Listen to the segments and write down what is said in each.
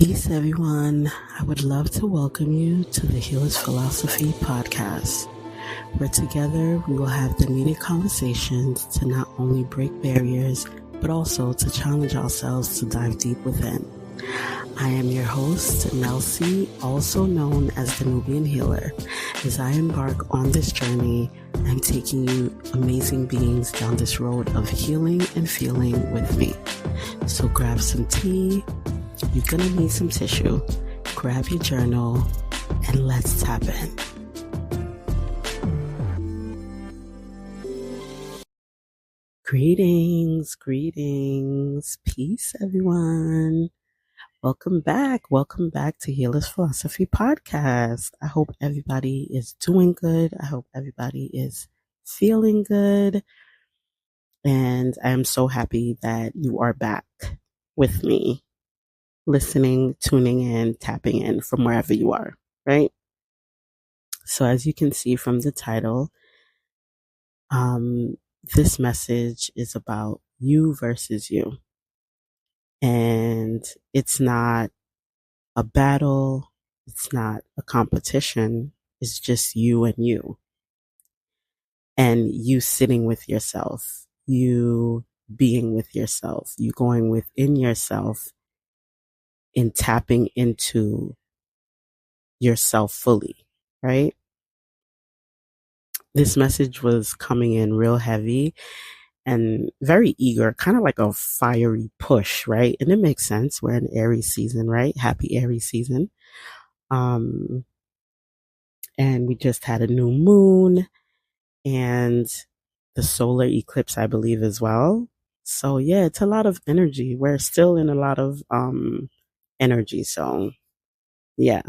Peace, everyone. I would love to welcome you to the Healer's Philosophy podcast, where together we will have the needed conversations to not only break barriers, but also to challenge ourselves to dive deep within. I am your host, Nelsie, also known as the Nubian Healer. As I embark on this journey, I'm taking you amazing beings down this road of healing and feeling with me. So grab some tea. You're gonna need some tissue. Grab your journal and let's tap in. Greetings. Peace, everyone. Welcome back to Healer's Philosophy podcast. I hope everybody is doing good. I hope everybody is feeling good. And I am so happy that you are back with me, listening, tuning in, tapping in from wherever you are, right? So as you can see from the title, this message is about you versus you. And it's not a battle. It's not a competition. It's just you and you. And you sitting with yourself, you being with yourself, you going within yourself and tapping into yourself fully, right? This message was coming in real heavy and very eager, kind of like a fiery push, right? And it makes sense. We're in Aries season, right? Happy Aries season. And we just had a new moon and the solar eclipse, I believe, as well. So yeah, it's a lot of energy. We're still in a lot of energy. So yeah.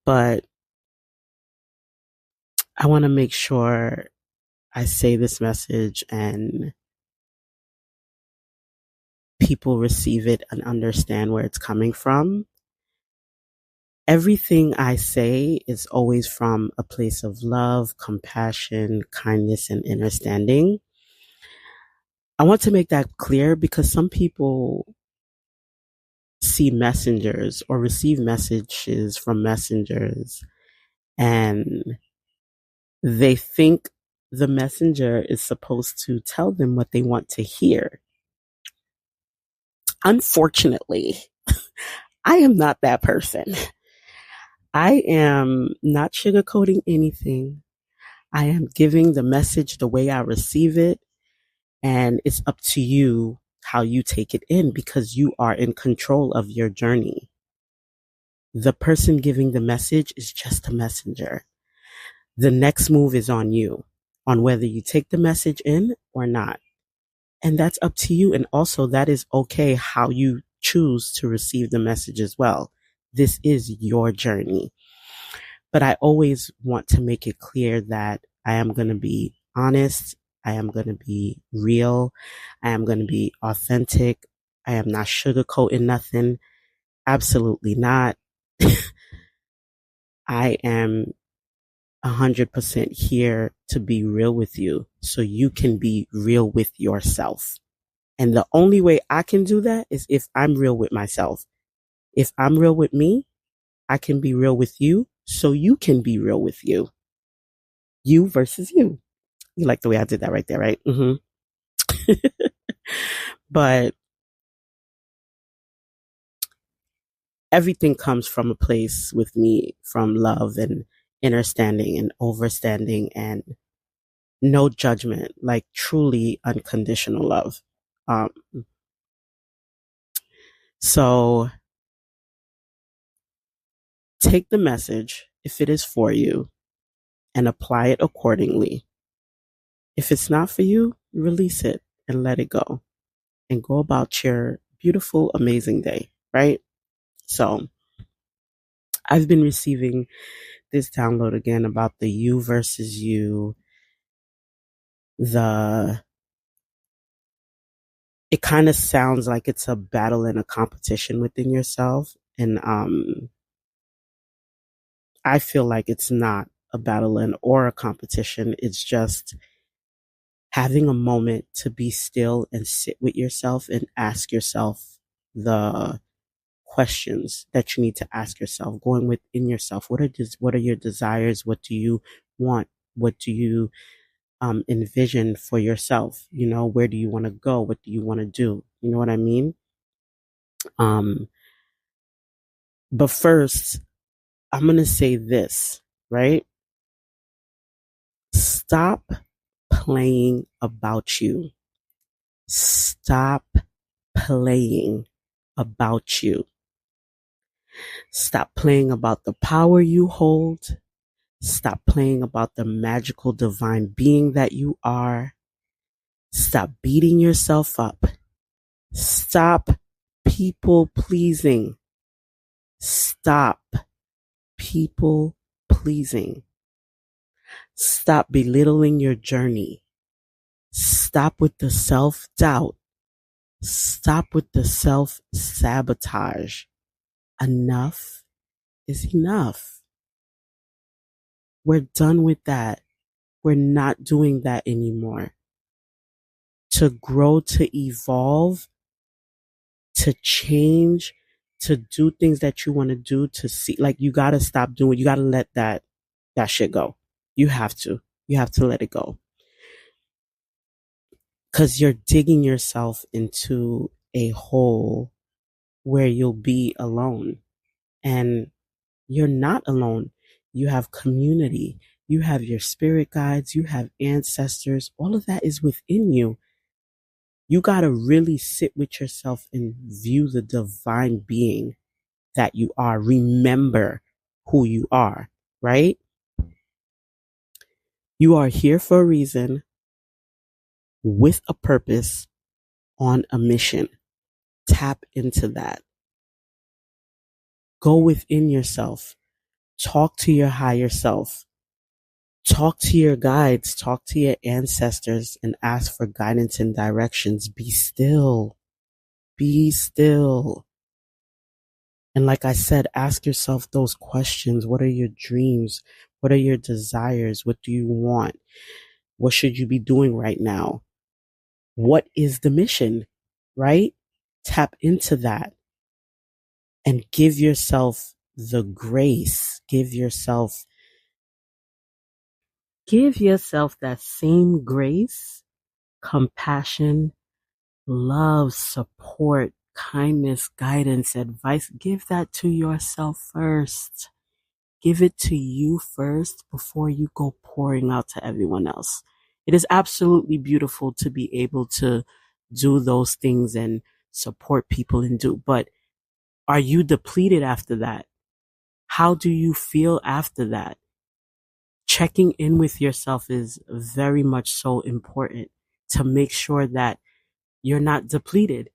But I want to make sure I say this message and people receive it and understand where it's coming from. Everything I say is always from a place of love, compassion, kindness, and understanding. I want to make that clear because some people see messengers or receive messages from messengers and they think the messenger is supposed to tell them what they want to hear. Unfortunately, I am not that person. I am not sugarcoating anything. I am giving the message the way I receive it, and it's up to you how you take it in because you are in control of your journey. The person giving the message is just a messenger. The next move is on you, on whether you take the message in or not. And that's up to you. And also that is okay how you choose to receive the message as well. This is your journey. But I always want to make it clear that I am going to be honest. I am going to be real. I am going to be authentic. I am not sugarcoating nothing. Absolutely not. I am 100% here to be real with you so you can be real with yourself. And the only way I can do that is if I'm real with myself. If I'm real with me, I can be real with you so you can be real with you. You versus you. You like the way I did that right there, right? Mm-hmm. But everything comes from a place with me from love and understanding and overstanding and no judgment, like truly unconditional love. Um, so take the message if it is for you and apply it accordingly. If it's not for you, release it and let it go and go about your beautiful, amazing day, right? So I've been receiving this download again about the you versus you, it kind of sounds like it's a battle and a competition within yourself. And I feel like it's not a battle and or a competition. It's just having a moment to be still and sit with yourself and ask yourself the questions that you need to ask yourself, going within yourself. What are your desires? What do you want? What do you envision for yourself? Where do you want to go? What do you want to do? You know what I mean? But first, I'm going to say this, right? Stop playing about you. Stop playing about you. Stop playing about the power you hold. Stop playing about the magical divine being that you are. Stop beating yourself up. Stop people pleasing. Stop people pleasing. Stop belittling your journey. Stop with the self-doubt. Stop with the self-sabotage. Enough is enough. We're done with that. We're not doing that anymore. To grow, to evolve, to change, to do things that you want to do, to see, like, you got to stop doing, you got to let that shit go. You have to let it go. Because you're digging yourself into a hole where you'll be alone. And you're not alone. You have community. You have your spirit guides. You have ancestors. All of that is within you. You got to really sit with yourself and view the divine being that you are. Remember who you are, right? You are here for a reason, with a purpose, on a mission. Tap into that. Go within yourself. Talk to your higher self. Talk to your guides. Talk to your ancestors and ask for guidance and directions. Be still. Be still. And like I said, ask yourself those questions. What are your dreams? What are your desires? What do you want? What should you be doing right now? What is the mission, right? Tap into that and give yourself the grace. Give yourself that same grace, compassion, love, support, kindness, guidance, advice. Give that to yourself first. Give it to you first before you go pouring out to everyone else. It is absolutely beautiful to be able to do those things and support people and do, but are you depleted after that? How do you feel after that? Checking in with yourself is very much so important to make sure that you're not depleted.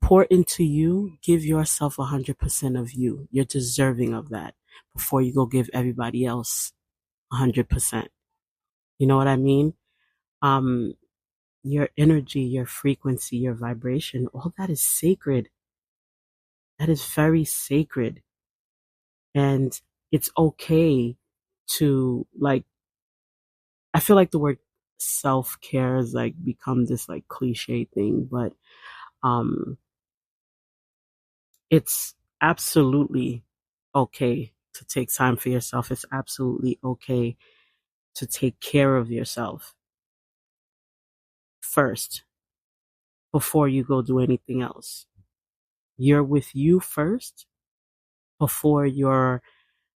Pour into you, give yourself 100% of you. You're deserving of that before you go give everybody else 100%. You know what I mean? Your energy, your frequency, your vibration, all that is sacred. That is very sacred. And it's okay to, like, I feel like the word self-care has like become this like cliche thing, but it's absolutely okay to take time for yourself. It's absolutely okay to take care of yourself first before you go do anything else. You're with you first before your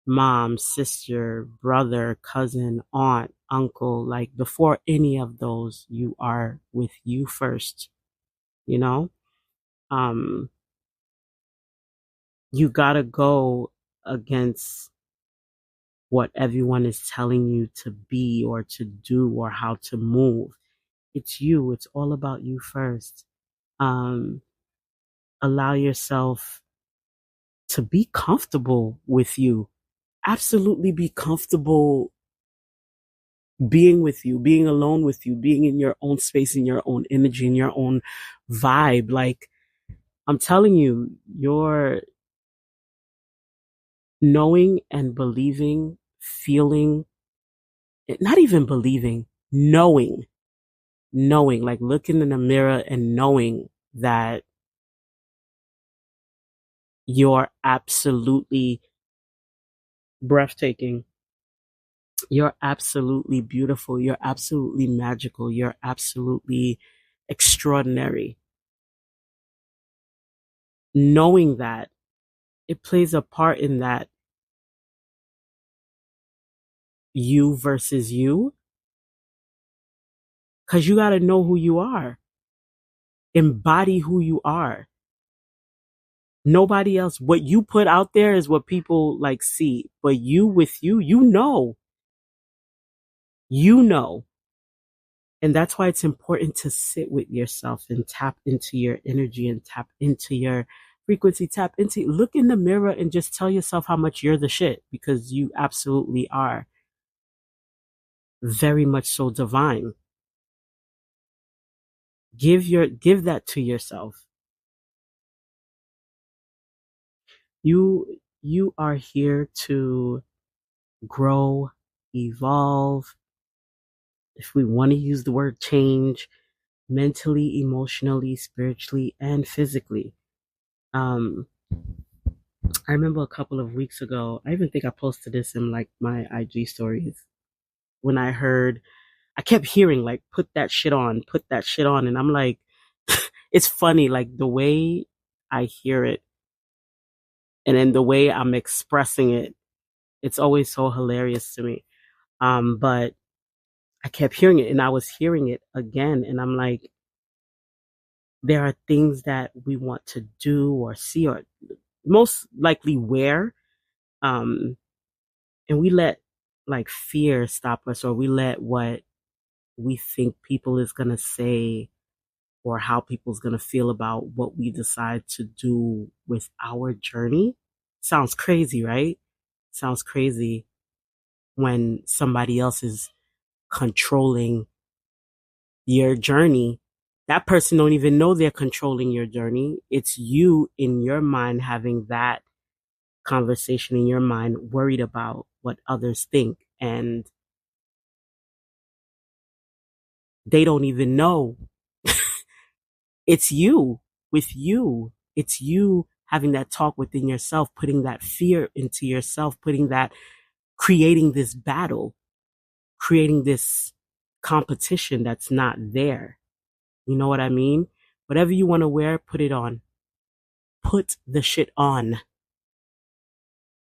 mom, sister, brother, cousin, aunt, uncle, like before any of those, you are with you first, you know? You gotta go against what everyone is telling you to be or to do or how to move. It's you. It's all about you first. Allow yourself to be comfortable with you. Absolutely be comfortable being with you, being alone with you, being in your own space, in your own energy, in your own vibe. Like, I'm telling you, you're knowing and believing, feeling, not even believing, knowing, like looking in the mirror and knowing that You're absolutely breathtaking. You're absolutely beautiful. You're absolutely magical. You're absolutely extraordinary. Knowing that, it plays a part in that you versus you, because you got to know who you are, embody who you are. Nobody else, what you put out there is what people like see, but you with you, you know. And that's why it's important to sit with yourself and tap into your energy and tap into your frequency, look in the mirror and just tell yourself how much you're the shit, because you absolutely are very much so divine. Give that to yourself. You are here to grow, evolve, if we want to use the word change, mentally, emotionally, spiritually, and physically. Um, I remember a couple of weeks ago, I even think I posted this in like my IG stories, when I kept hearing like, put that shit on. And I'm like, it's funny, like the way I hear it and then the way I'm expressing it, it's always so hilarious to me. But I kept hearing it and I was hearing it again. And I'm like, there are things that we want to do or see or most likely wear. Um, and we let like fear stop us, or we let what we think people is going to say or how people's going to feel about what we decide to do with our journey. Sounds crazy, right? Sounds crazy when somebody else is controlling your journey. That person don't even know they're controlling your journey. It's you in your mind having that conversation in your mind, worried about what others think. And they don't even know it's you with you. It's you having that talk within yourself, putting that fear into yourself, creating this battle, creating this competition that's not there. You know what I mean? Whatever you want to wear, put it on. Put the shit on.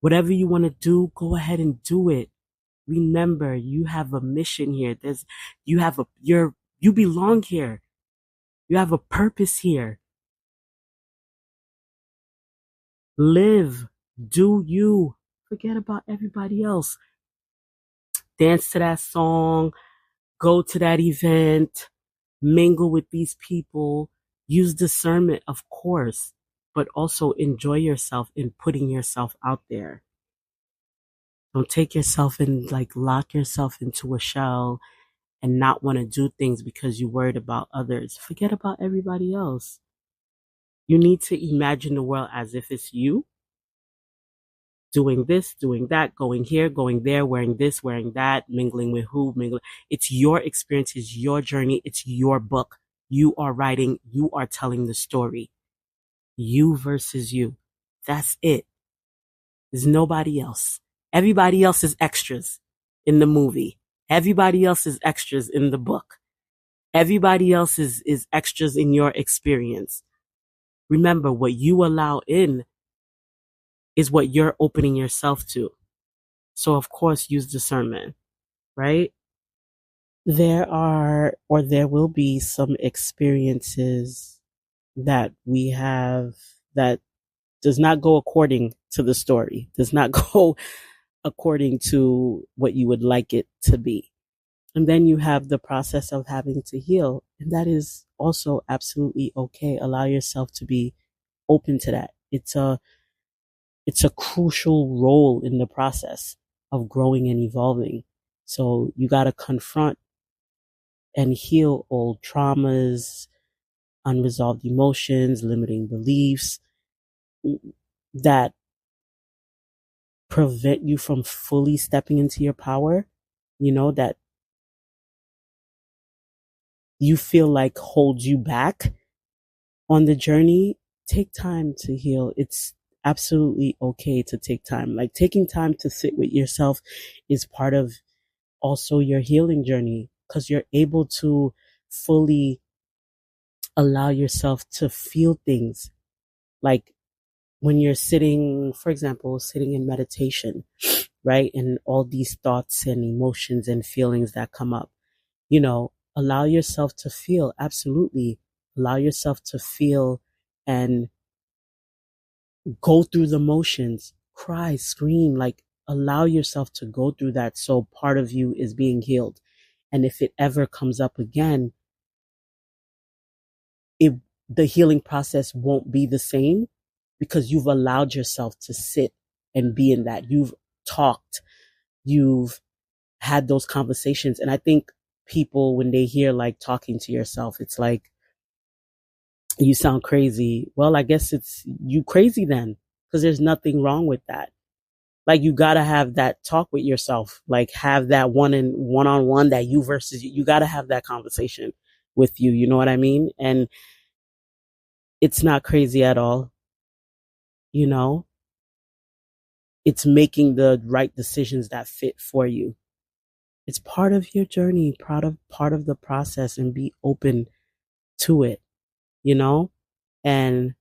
Whatever you want to do, go ahead and do it. Remember, you have a mission here. You belong here. You have a purpose here. Live. Do you. Forget about everybody else. Dance to that song. Go to that event. Mingle with these people. Use discernment, of course, but also enjoy yourself in putting yourself out there. Don't take yourself and like lock yourself into a shell and not want to do things because you're worried about others. Forget about everybody else. You need to imagine the world as if it's you doing this, doing that, going here, going there, wearing this, wearing that, mingling with who, mingling. It's your experience, it's your journey, it's your book. You are writing, you are telling the story. You versus you. That's it. There's nobody else. Everybody else is extras in the movie. Everybody else is extras in the book. Everybody else is extras in your experience. Remember, what you allow in is what you're opening yourself to. So, of course, use discernment, right? There will be some experiences that we have that does not go according to the story, does not go according to what you would like it to be. And then you have the process of having to heal. And that is also absolutely okay. Allow yourself to be open to that. It's a crucial role in the process of growing and evolving. So you got to confront and heal old traumas, unresolved emotions, limiting beliefs that prevent you from fully stepping into your power, that you feel like holds you back on the journey. Take time to heal. It's absolutely okay to take time. Like taking time to sit with yourself is part of also your healing journey because you're able to fully allow yourself to feel things. Like when you're sitting, for example, sitting in meditation, right? And all these thoughts and emotions and feelings that come up, allow yourself to feel. Absolutely. Allow yourself to feel and go through the motions, cry, scream, like allow yourself to go through that. So part of you is being healed. And if it ever comes up again, it, the healing process won't be the same because you've allowed yourself to sit and be in that. You've talked, you've had those conversations. And I think people, when they hear like talking to yourself, it's like, you sound crazy. Well, I guess it's you crazy then, because there's nothing wrong with that. Like you gotta have that talk with yourself, like have that one on one, that you versus you gotta have that conversation with you. You know what I mean? And it's not crazy at all. You know, it's making the right decisions that fit for you. It's part of your journey, part of the process, and be open to it, you know? And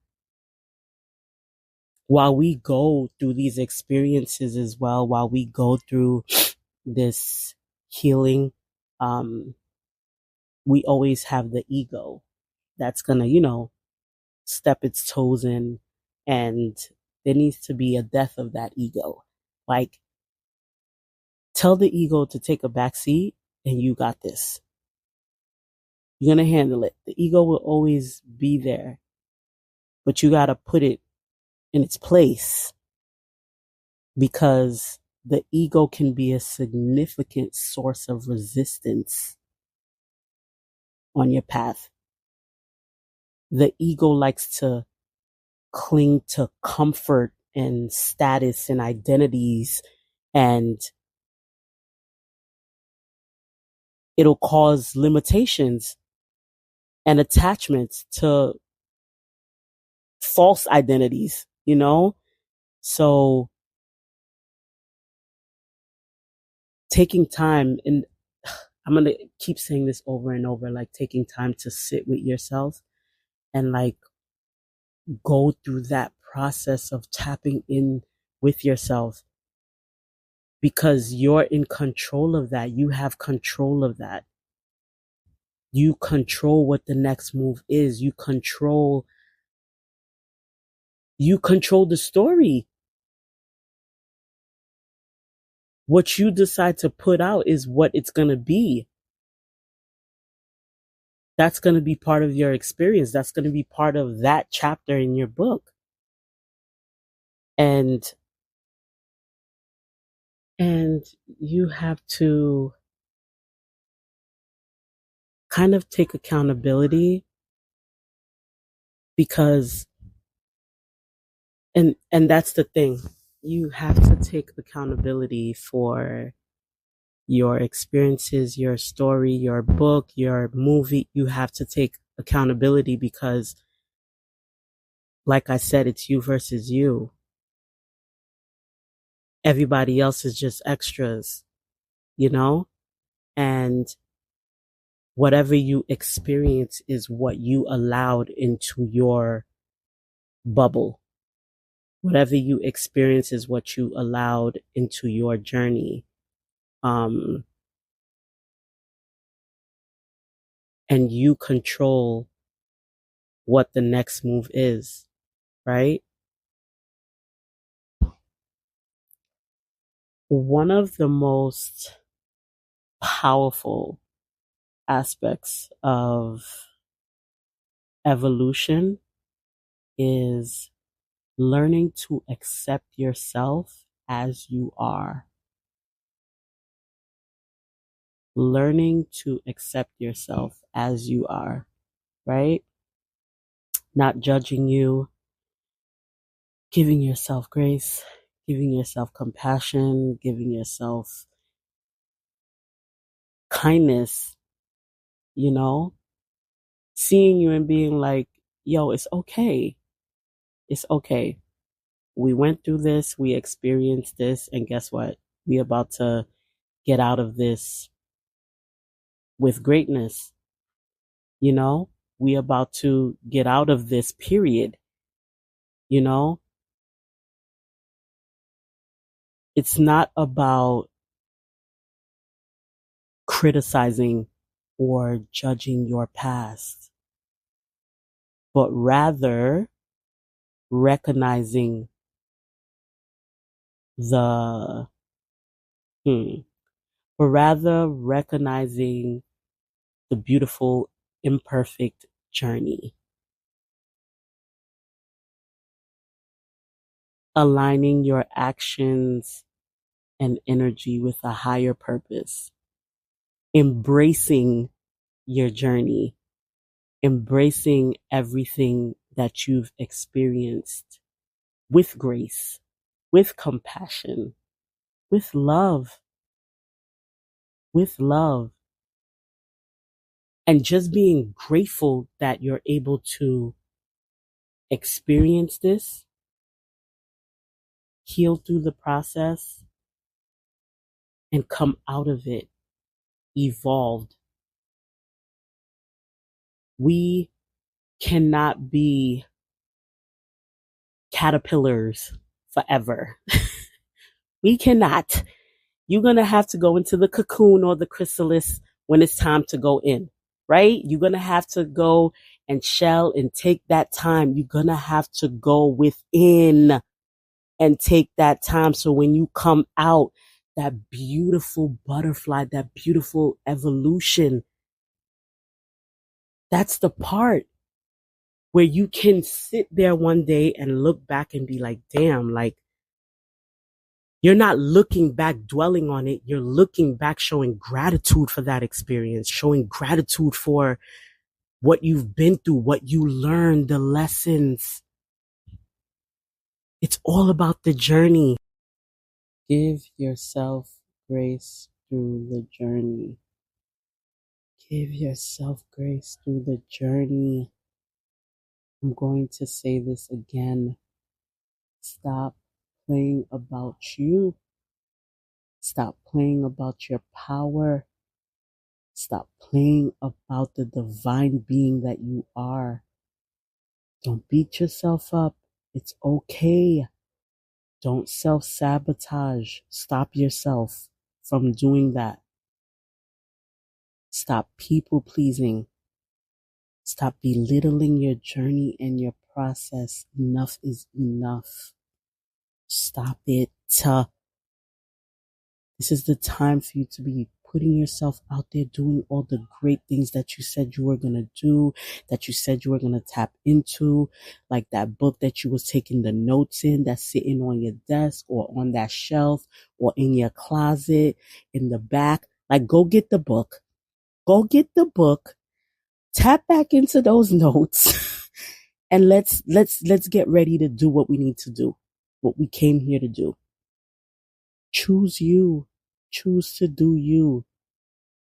while we go through these experiences as well, while we go through this healing, um, we always have the ego that's gonna, step its toes in, and there needs to be a death of that ego. Like, tell the ego to take a back seat and you got this. You're gonna handle it. The ego will always be there, but you gotta put it in its place because the ego can be a significant source of resistance on your path. The ego likes to cling to comfort and status and identities, and it'll cause limitations and attachments to false identities, So taking time, and I'm going to keep saying this over and over, like taking time to sit with yourself and like go through that process of tapping in with yourself, because you're in control of that. You have control of that. You control what the next move is. You control the story. What you decide to put out is what it's going to be. That's going to be part of your experience. That's going to be part of that chapter in your book. And you have to kind of take accountability, because and that's the thing. You have to take accountability for your experiences, your story, your book, your movie. You have to take accountability because, like I said, it's you versus you. Everybody else is just extras, you know? And whatever you experience is what you allowed into your bubble. Whatever you experience is what you allowed into your journey. Um, and you control what the next move is, right? One of the most powerful aspects of evolution is learning to accept yourself as you are. Learning to accept yourself as you are, right? Not judging you, giving yourself grace, giving yourself compassion, giving yourself kindness, you know, seeing you and being like, yo, it's okay. It's okay. We went through this, we experienced this, and guess what? We about to get out of this with greatness. You know, we about to get out of this period. You know, it's not about criticizing or judging your past, but rather recognizing the, hmm, but rather recognizing the beautiful, imperfect journey, aligning your actions and energy with a higher purpose, embracing your journey, embracing everything that you've experienced with grace, with compassion, with love, with love, and just being grateful that you're able to experience this, heal through the process, and come out of it evolved. We cannot be caterpillars forever. We cannot. You're going to have to go into the cocoon or the chrysalis when it's time to go in, right? You're going to have to go and shell and take that time. You're going to have to go within and take that time. So when you come out, that beautiful butterfly, that beautiful evolution, that's the part where you can sit there one day and look back and be like, damn, like you're not looking back, dwelling on it. You're looking back, showing gratitude for that experience, showing gratitude for what you've been through, what you learned, the lessons. It's all about the journey. Give yourself grace through the journey. Give yourself grace through the journey. I'm going to say this again. Stop playing about you. Stop playing about your power. Stop playing about the divine being that you are. Don't beat yourself up. It's okay. Don't self-sabotage. Stop yourself from doing that. Stop people-pleasing. Stop belittling your journey and your process. Enough is enough. Stop it. This is the time for you to be putting yourself out there, doing all the great things that you said you were going to do, that you said you were going to tap into, like that book that you was taking the notes in, that's sitting on your desk or on that shelf or in your closet, in the back. Like, go get the book. Go get the book. Tap back into those notes and let's get ready to do what we need to do, what we came here to do. Choose you. Choose to do you.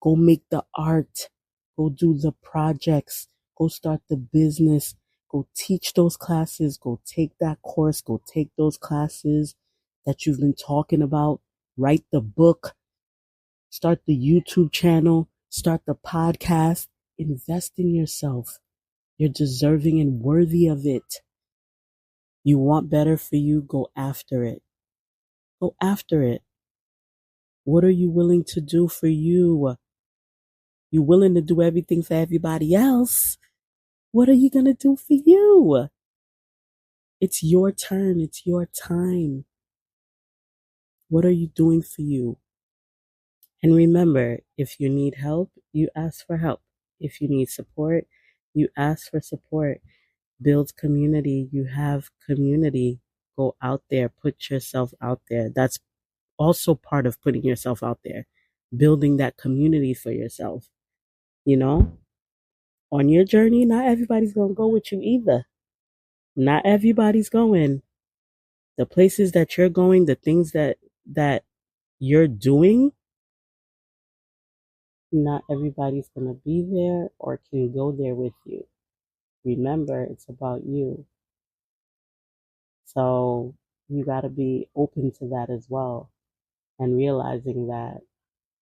Go make the art. Go do the projects. Go start the business. Go teach those classes. Go take that course. Go take those classes that you've been talking about. Write the book. Start the YouTube channel. Start the podcast. Invest in yourself. You're deserving and worthy of it. You want better for you? Go after it. Go after it. What are you willing to do for you? You willing to do everything for everybody else? What are you going to do for you? It's your turn. It's your time. What are you doing for you? And remember, if you need help, you ask for help. If you need support, you ask for support. Build community. You have community. Go out there. Put yourself out there. That's also part of putting yourself out there. Building that community for yourself. You know, on your journey, not everybody's going to go with you either. Not everybody's going. The places that you're going, the things that you're doing, not everybody's going to be there or can go there with you. Remember, it's about you. So you got to be open to that as well, and realizing that,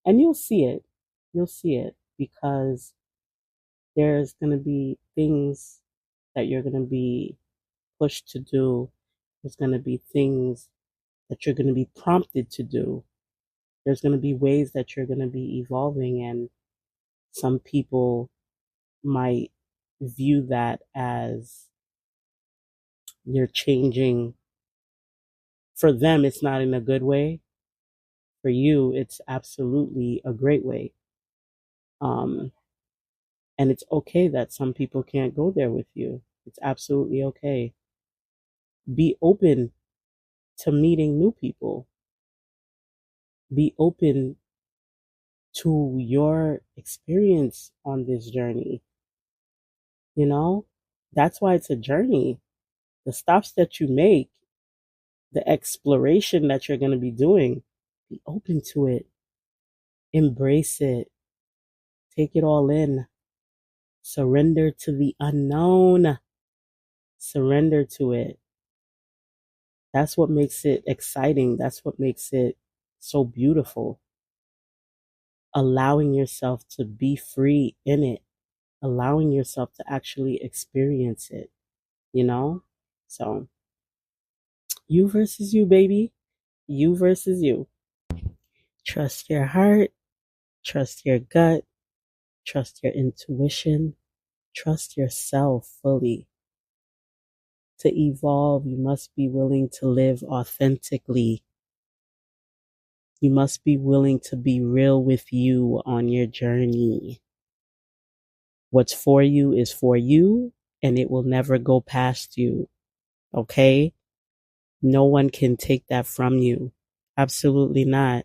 and you'll see it. You'll see it because there's going to be things that you're going to be pushed to do. There's going to be things that you're going to be prompted to do. There's going to be ways that you're going to be evolving, and some people might view that as you're changing. For them, it's not in a good way. For you, it's absolutely a great way. Um, and it's okay that some people can't go there with you. It's absolutely okay. Be open to meeting new people. Be open to your experience on this journey. You know, that's why it's a journey. The stops that you make, the exploration that you're going to be doing, be open to it, embrace it, take it all in, surrender to the unknown, surrender to it. That's what makes it exciting. That's what makes it so beautiful. Allowing yourself to be free in it, allowing yourself to actually experience it, you know? So, you versus you, baby. You versus you. Trust your heart, trust your gut, trust your intuition, trust yourself fully. To evolve, you must be willing to live authentically. You must be willing to be real with you on your journey. What's for you is for you, and it will never go past you. Okay? No one can take that from you. Absolutely not.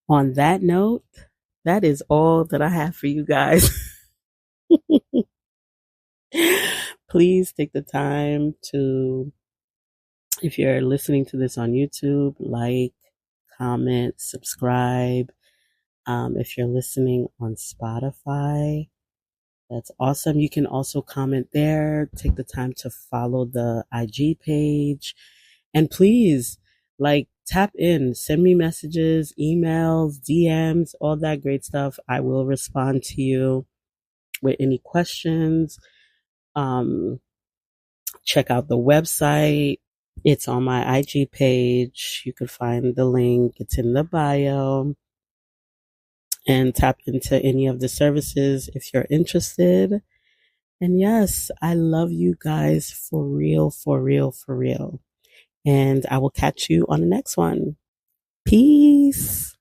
On that note, that is all that I have for you guys. Please take the time to, if you're listening to this on YouTube, like, comment, subscribe. If you're listening on Spotify, that's awesome. You can also comment there. Take the time to follow the IG page. And please, like, tap in, send me messages, emails, DMs, all that great stuff. I will respond to you with any questions. Check out the website. It's on my IG page. You could find the link. It's in the bio. And tap into any of the services if you're interested. And yes, I love you guys for real, for real, for real. And I will catch you on the next one. Peace.